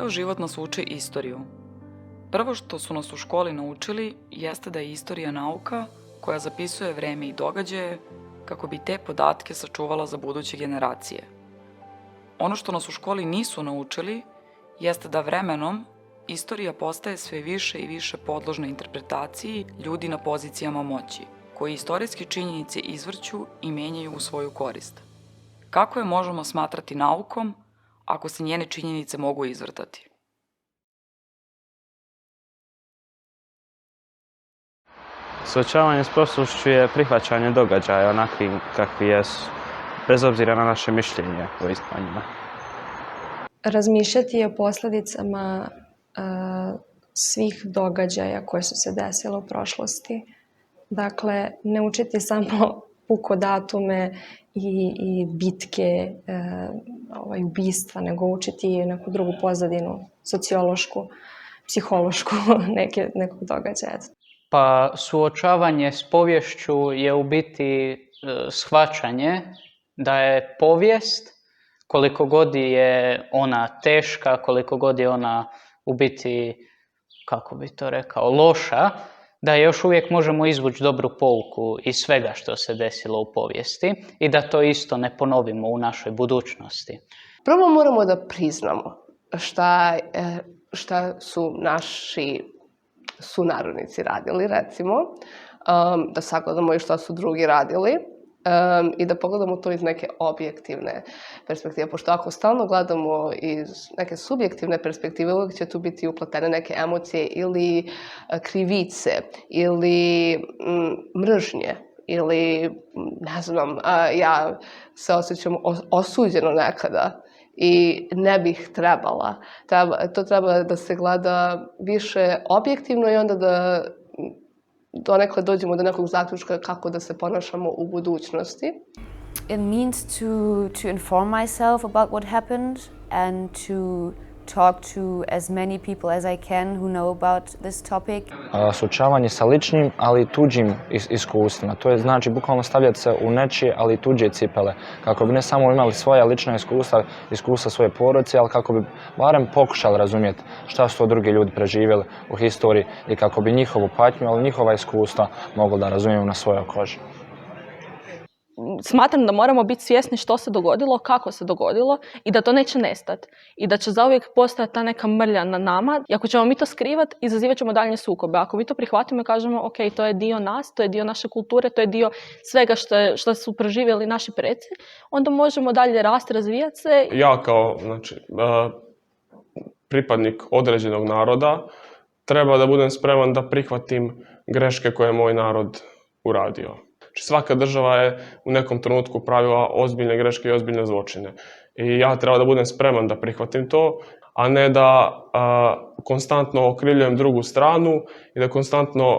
Ceo život nas uči istoriju. Prvo što su nas u školi naučili jeste da je istorija nauka koja zapisuje vreme i događaje kako bi te podatke sačuvala za buduće generacije. Ono što nas u školi nisu naučili jeste da vremenom istorija postaje sve više i više podložna interpretaciji ljudi na pozicijama moći, koji istorijske činjenice izvrću i menjaju u svoju korist. Kako je možemo smatrati naukom ako se njene činjenice mogu izvrtati? Suočavanje s prošlošću je prihvaćanje događaja onakvim kakvi jesu, bez obzira na naše mišljenje o njima. Razmišljati o posljedicama svih događaja koje su se desile u prošlosti. Dakle, ne učiti samo puko datume i bitke, ubistva, nego učiti neku drugu pozadinu, sociološku, psihološku nekog događaja. Pa suočavanje s poviješću je u biti shvaćanje da je povijest, koliko god je ona teška, koliko god je ona u biti, kako bi to rekao, loša, da još uvijek možemo izvući dobru pouku iz svega što se desilo u povijesti i da to isto ne ponovimo u našoj budućnosti. Prvo moramo da priznamo šta su naši sunarodnici radili, recimo, da sagledamo i šta su drugi radili i da pogledamo to iz neke objektivne perspektive. Pošto ako stalno gledamo iz neke subjektivne perspektive, uvijek će tu biti upletene neke emocije ili krivice ili mržnje ili, ne znam, ja se osjećam osuđeno nekada i ne bih trebala. To treba da se gleda više objektivno i onda da donekle dođemo do nekog zaključka kako da se ponašamo u budućnosti. It means to inform myself about what happened and to talk to as many people as I can who know about this topic. Suočavanje sa ličnim, ali i tuđim iskustvima. To je znači bukvalno stavljati se u nečije, ali i tuđe cipele. Kako bi ne samo imali svoja lična iskustva svoje porodice, ali kako bi barem pokušali razumjeti šta su to drugi ljudi preživjeli u historiji i kako bi njihovu patnju, ali njihova iskustva mogli da razumijemo na svojoj koži. Smatram da moramo biti svjesni što se dogodilo, kako se dogodilo i da to neće nestati. I da će zauvijek postojati ta neka mrlja na nama. I ako ćemo mi to skrivati, izazivat ćemo daljnje sukobe. Ako mi to prihvatimo i kažemo, ok, to je dio nas, to je dio naše kulture, to je dio svega što su proživjeli naši preci, onda možemo dalje rasti, razvijati se. Ja kao pripadnik određenog naroda treba da budem spreman da prihvatim greške koje je moj narod uradio. Svaka država je u nekom trenutku pravila ozbiljne greške i ozbiljne zločine. I ja treba da budem spreman da prihvatim to, a ne da konstantno okrivljujem drugu stranu i da konstantno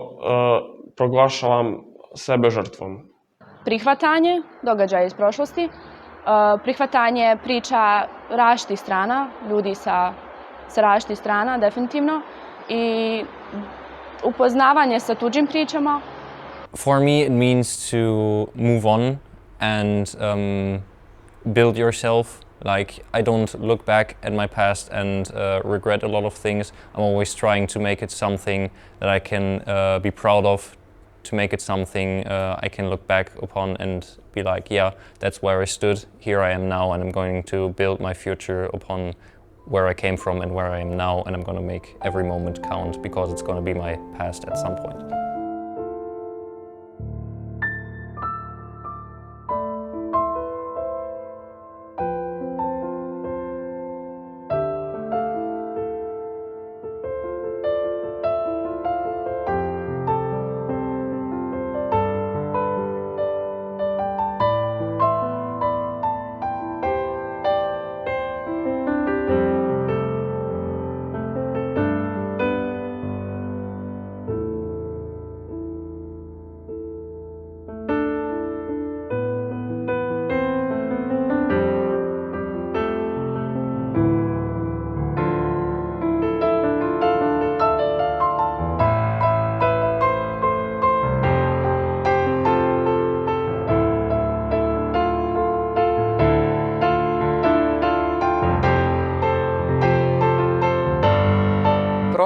proglašavam sebe žrtvom. Prihvatanje događaja iz prošlosti, prihvatanje priča različitih strana, ljudi sa različitih strana, definitivno, i upoznavanje sa tuđim pričama. For me, it means to move on and build yourself. Like, I don't look back at my past and regret a lot of things. I'm always trying to make it something that I can be proud of, to make it something I can look back upon and be like, yeah, that's where I stood, here I am now, and I'm going to build my future upon where I came from and where I am now, and I'm going to make every moment count because it's going to be my past at some point.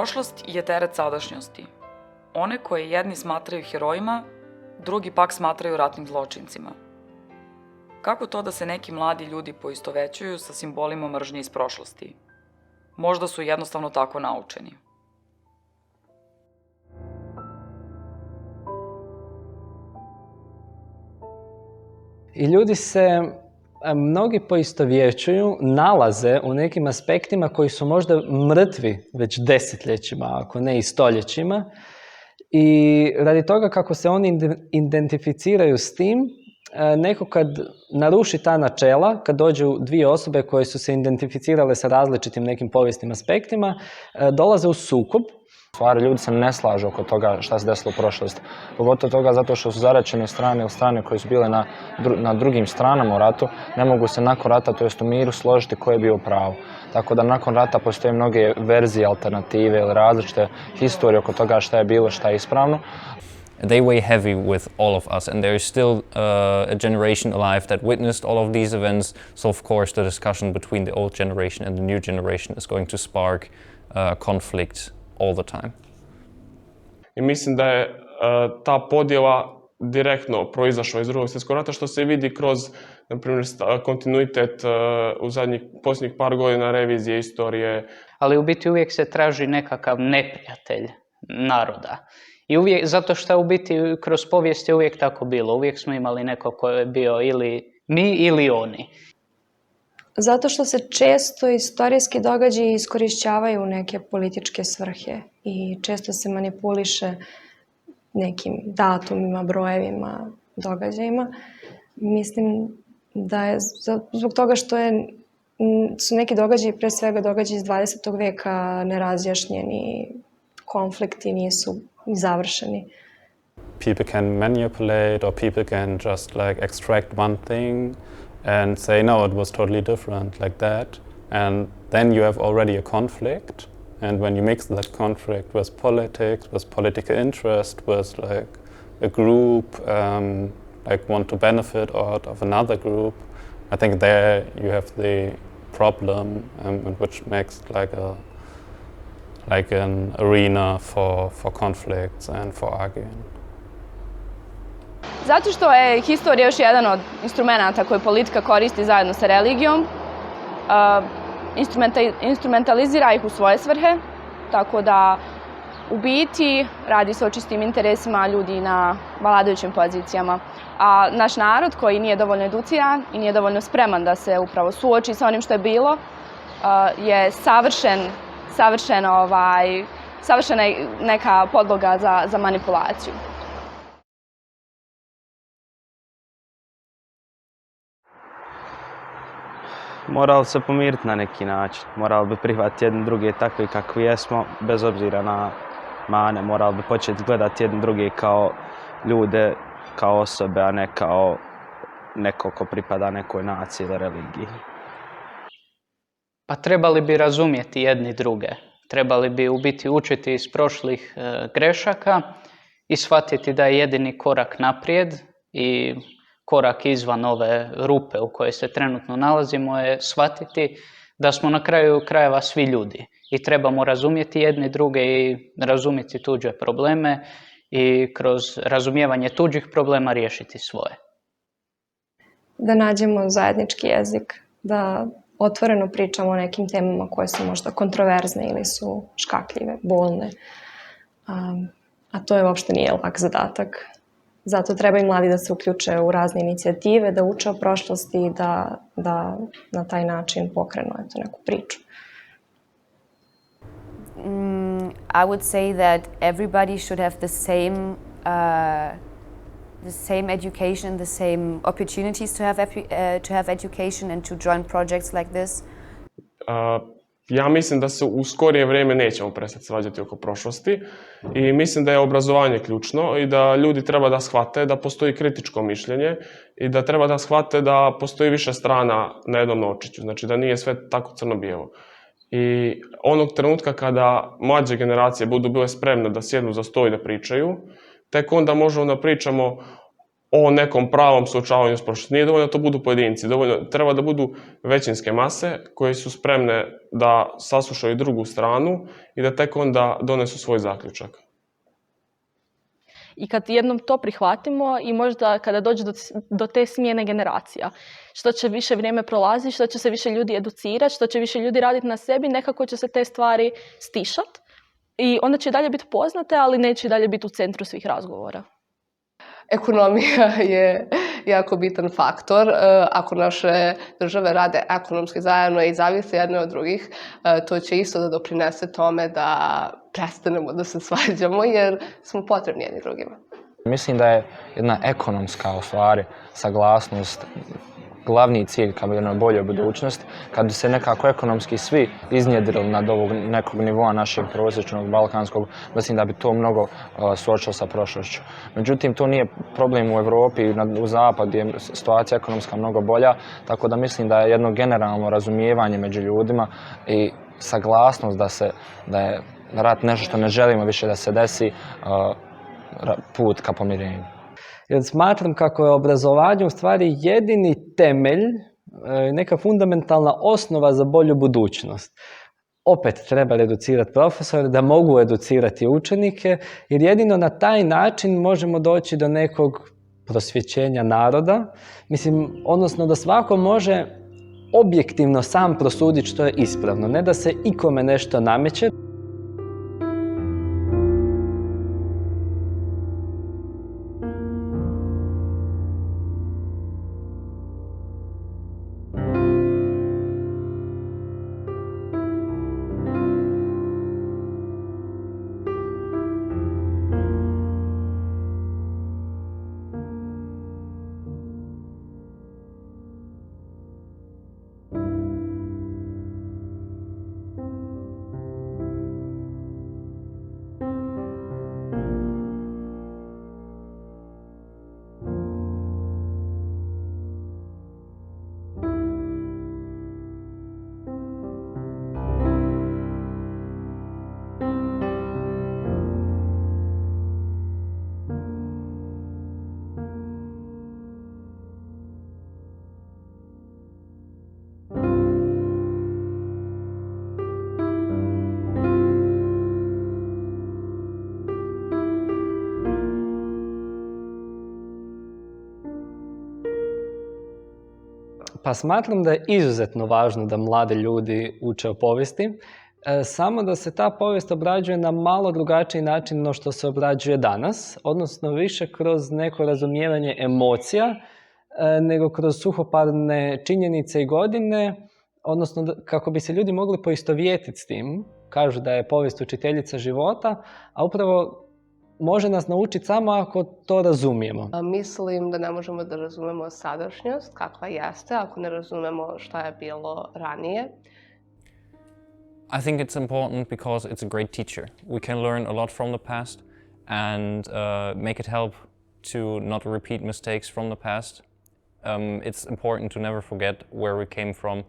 Prošlost je teret sadašnjosti. One koje jedni smatraju herojima, drugi pak smatraju ratnim zločincima. Kako to da se neki mladi ljudi poistovećuju sa simbolima mržnje iz prošlosti? Možda su jednostavno tako naučeni. I ljudi se mnogi poistovjećuju, nalaze u nekim aspektima koji su možda mrtvi već desetljećima, ako ne i stoljećima. I radi toga kako se oni identificiraju s tim, neko kad naruši ta načela, kad dođu dvije osobe koje su se identificirale sa različitim nekim povijesnim aspektima, dolaze u sukob. Stvari, ljudi se ne slažu oko toga šta se desilo u prošlosti. Pogotovo toga zato što su zaraćene strane ili strane koje su bile na drugim stranama u ratu, ne mogu se nakon rata, to jest u miru, složiti ko je bio u pravu. Tako da nakon rata postoje mnoge verzije, alternative ili različite historije oko toga šta je bilo, šta je ispravno. They weigh heavy with all of us, and there is still a generation alive that witnessed all of these events. So of course the discussion between the old generation and the new generation is going to spark conflict all the time. I mislim da je ta podjela direktno proizašla iz Drugog svjetskog rata, što se vidi kroz, na primjer, kontinuitet u posljednjih par godina revizije istorije. Ali u biti uvijek se traži nekakav neprijatelj naroda. I uvijek, zato što u biti kroz povijest je uvijek tako bilo. Uvijek smo imali neko ko je bio ili mi ili oni. Zato što se često istorijski događaji iskorišćavaju u neke političke svrhe i često se manipuliše nekim datumima, brojevima, događajima. Mislim da je zbog toga što su neki događaji, pre svega događaji iz 20. veka, nerazjašnjeni, konflikti nisu završeni. People can manipulate or people can just like extract one thing and say, no, it was totally different like that. And then you have already a conflict. And when you mix that conflict with politics, with political interest, with like a group like want to benefit out of another group, I think there you have the problem which makes like an arena for conflicts and for arguing. Zato što je historija još jedan od instrumenata koje politika koristi zajedno sa religijom. Instrumentalizira ih u svoje svrhe, tako da u biti radi se o čistim interesima ljudi na vladajućim pozicijama. A naš narod koji nije dovoljno educiran i nije dovoljno spreman da se upravo suoči sa onim što je bilo, je savršena neka podloga za manipulaciju. Morali se pomiriti na neki način. Morali bi prihvatiti jedni druge takvi kakvi jesmo, bez obzira na mane. Morali bi početi gledati jedni druge kao ljude, kao osobe, a ne kao neko ko pripada nekoj naciji ili religiji. Pa trebali bi razumjeti jedni druge. Trebali bi u biti učiti iz prošlih grešaka i shvatiti da je jedini korak naprijed i korak izvan ove rupe u kojoj se trenutno nalazimo je shvatiti da smo na kraju krajeva svi ljudi i trebamo razumjeti jedni druge i razumjeti tuđe probleme i kroz razumijevanje tuđih problema riješiti svoje. Da nađemo zajednički jezik, da otvoreno pričamo o nekim temama koje su možda kontroverzne ili su škakljive, bolne. A to je uopšte nije lak zadatak. Zato treba i mladi da se uključe u razne inicijative, da uče o prošlosti i da na taj način pokrenu neku priču. I would say that everybody should have the same education, the same opportunities to have education and to join projects like this. Ja mislim da se u skorije vrijeme nećemo prestati svađati oko prošlosti i mislim da je obrazovanje ključno i da ljudi treba da shvate da postoji kritičko mišljenje i da treba da shvate da postoji više strana na jednom novčiću, znači da nije sve tako crno-bijelo. I onog trenutka kada mlađe generacije budu bile spremne da sjednu za sto i da pričaju, tek onda možemo da pričamo o nekom pravom suočavanju s prošlošću. Nije dovoljno da to budu pojedinci, treba da budu većinske mase koje su spremne da saslušaju drugu stranu i da tek onda donesu svoj zaključak. I kad jednom to prihvatimo i možda kada dođe do te smjene generacija, što će više vrijeme prolazi, što će se više ljudi educirati, što će više ljudi raditi na sebi, nekako će se te stvari stišati i onda će i dalje biti poznate, ali neće i dalje biti u centru svih razgovora. Ekonomija je jako bitan faktor. Ako naše države rade ekonomski zajedno i zavise jedne od drugih, to će isto da doprinese tome da prestanemo da se svađamo jer smo potrebni jedni drugima. Mislim da je jedna ekonomska u stvari saglasnost glavni cilj ka jednoj boljoj budućnosti, kad bi se nekako ekonomski svi iznjedrili nad ovog nekog nivoa našeg prosječnog balkanskog, mislim da bi to mnogo suočilo sa prošlošću. Međutim, to nije problem u Europi i u zapadu gdje je situacija ekonomska mnogo bolja, tako da mislim da je jedno generalno razumijevanje među ljudima i saglasnost da je rat nešto što ne želimo više da se desi, put ka pomirenju. Jer smatram kako je obrazovanje u stvari jedini temelj, neka fundamentalna osnova za bolju budućnost. Opet treba educirati profesore da mogu educirati učenike, jer jedino na taj način možemo doći do nekog prosvjećenja naroda, odnosno da svako može objektivno sam prosuditi što je ispravno, ne da se ikome nešto nameće. Pa smatram da je izuzetno važno da mladi ljudi uče o povijesti, samo da se ta povijest obrađuje na malo drugačiji način no što se obrađuje danas, odnosno više kroz neko razumijevanje emocija, nego kroz suhoparne činjenice i godine, odnosno kako bi se ljudi mogli poistovjetiti s tim. Kažu da je povijest učiteljica života, a upravo može nas naučiti samo ako to razumijemo. Mislim da ne možemo da razumemo sadašnjost kakva jeste ako ne razumemo šta je bilo ranije. I think it's important because it's a great teacher. We can learn a lot from the past and make it help to not repeat mistakes from the past. It's important to never forget where we came from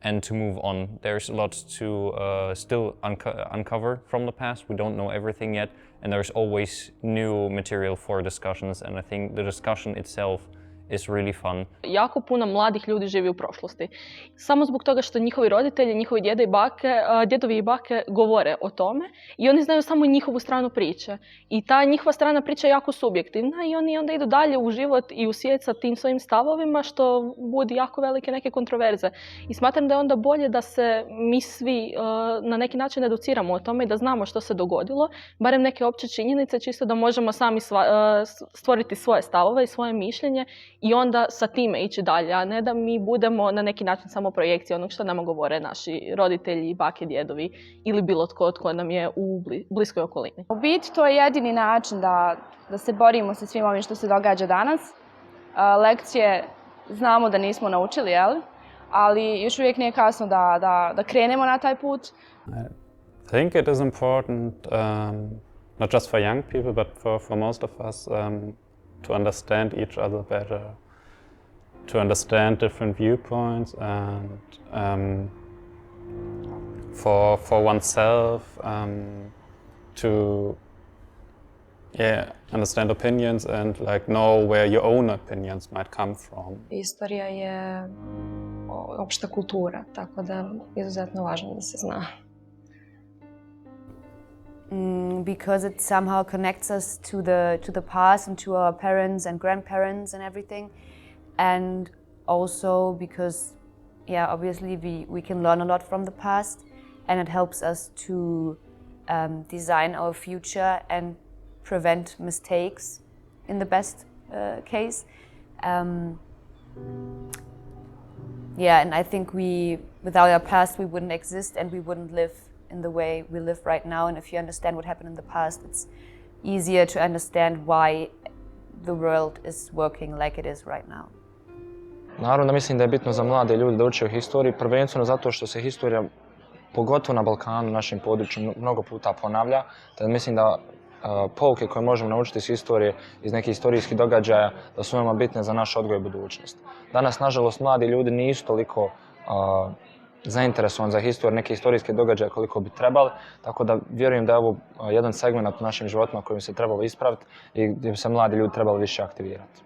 and to move on. There's a lot to still uncover from the past. We don't know everything yet, and there's always new material for discussions, and I think the discussion itself is really fun. Jako puno mladih ljudi živi u prošlosti. Samo zbog toga što njihovi roditelji, njihovi djedovi i bake govore o tome i oni znaju samo njihovu stranu priče. I ta njihova strana priča je jako subjektivna i oni onda idu dalje u život i u svijet sa tim svojim stavovima što budi jako velike neke kontroverze. I smatram da je onda bolje da se mi svi na neki način educiramo o tome i da znamo što se dogodilo, barem neke opće činjenice, čisto da možemo sami stvoriti svoje stavove i svoje mišljenje i onda sa time ići dalje, a ne da mi budemo na neki način samo projekcije onog što nama govore naši roditelji, bake, djedovi ili bilo tko nam je u bliskoj okolini. U biti to je jedini način da se borimo sa svim ovim što se događa danas. Lekcije znamo da nismo naučili, ali još uvijek nije kasno da krenemo na taj put. I think it is important, not just for young people, but for most of us, to understand each other better, to understand different viewpoints, and for oneself to Yeah, understand opinions and like know where your own opinions might come from. Istorija je opšta kultura, tako da je izuzetno važno da se zna. Because it somehow connects us to the past and to our parents and grandparents and everything, and also because, yeah, obviously we can learn a lot from the past, and it helps us to design our future and prevent mistakes in the best case. Yeah, and I think without our past, we wouldn't exist and we wouldn't live in the way we live right now. And if you understand what happened in the past, it's easier to understand why the world is working like it is right now. Naravno da mislim da je bitno za mlade ljude da uče o historiji, prvenstveno zato što se historija, pogotovo na Balkanu, našem području, mnogo puta ponavlja. Da mislim da pouke koje možemo naučiti iz historije, iz nekih historijskih događaja, da su veoma bitne za naš odgoj i budućnost. Danas, nažalost, mladi ljudi nisu toliko zainteresovani za historiju, neke historijske događaje koliko bi trebali, tako da vjerujem da je ovo jedan segment u našim životima kojim se trebalo ispraviti i gdje bi se mladi ljudi trebali više aktivirati.